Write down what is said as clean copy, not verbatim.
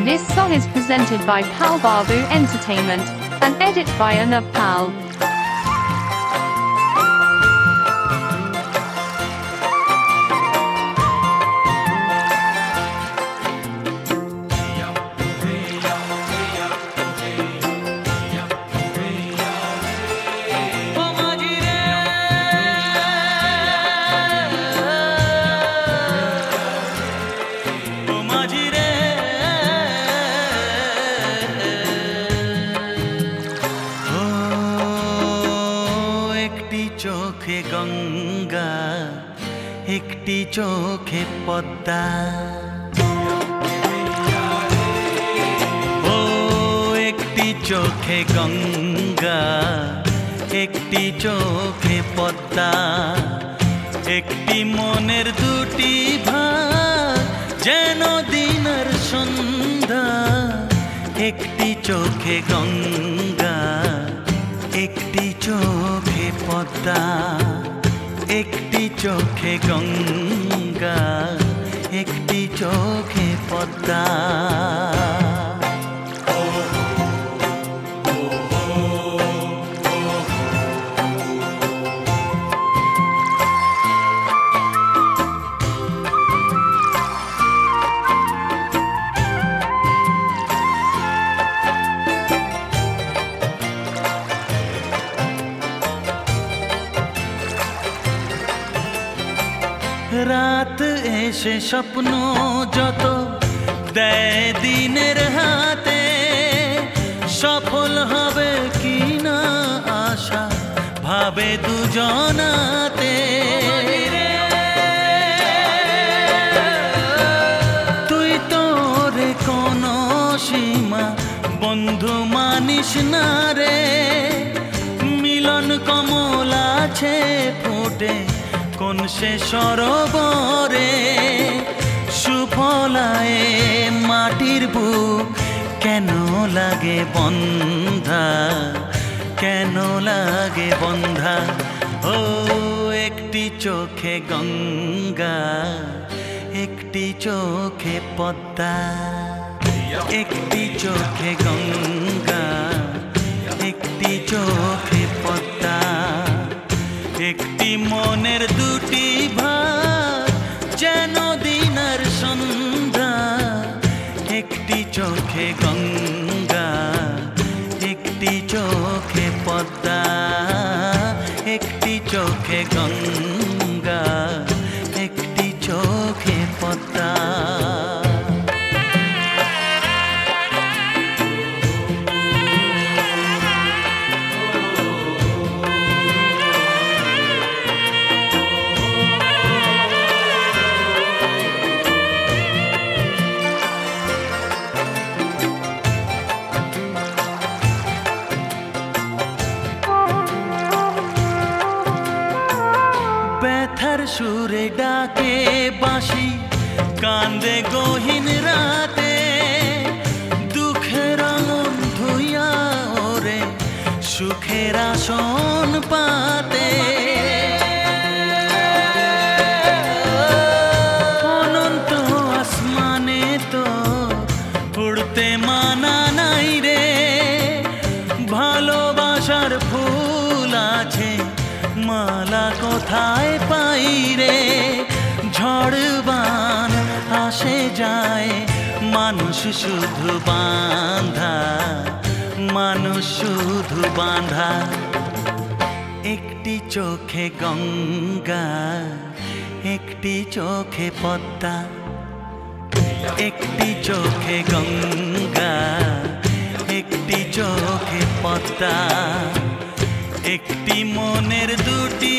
This song is presented by Pal Babu Entertainment and edit by Anub Pal. চোখে গঙ্গা একটি চোখে পদ্মা ও একটি চোখে গঙ্গা একটি চোখে পদ্মা একটি মনের দুটি ভাগ যেন দিনের সন্ধ্যা একটি চোখে গঙ্গা একটি চোখে পদ্মা একটি চোখে গঙ্গা একটি চোখে পদ্মা রাত এসে স্বপ্ন যত দেয় দিনের হাতে সফল হবে কি না আশা ভাবে দুজনাতে তুই তোরে কোনো সীমা বন্ধু মানিস না রে মিলন কমল আছে ফুটে কোন সে সরোবরে সুফলায় মাটির বুক কেন লাগে বন্ধা কেন লাগে বন্ধা ও একটি চোখে গঙ্গা একটি চোখে পদ্মা একটি চোখে গঙ্গা একটি চোখে পদ্মা একটি মনের দুটি ভাগ যেন দিনের সন্ধ্যা একটি চোখে গঙ্গা একটি চোখে পদ্মা একটি চোখে গঙ্গা একটি চোখে পদ্মা ব্যথার সুরে ডাকে বাঁশি কান্দে গহীন রাতে দুঃখের মন ধুইয়া ওরে সুখের আসন পাতে অনন্ত আসমানে তো উড়তে মানা নাই রে ভালোবাসার ফুল আছে মালা কোথায় পাই রে ঝড়বান আসে যায় মানুষ শুধু বাঁধা মানুষ শুধু বাঁধা একটি চোখে গঙ্গা একটি চোখে পদ্মা একটি চোখে গঙ্গা একটি চোখে পদ্মা একটি মনের দুটি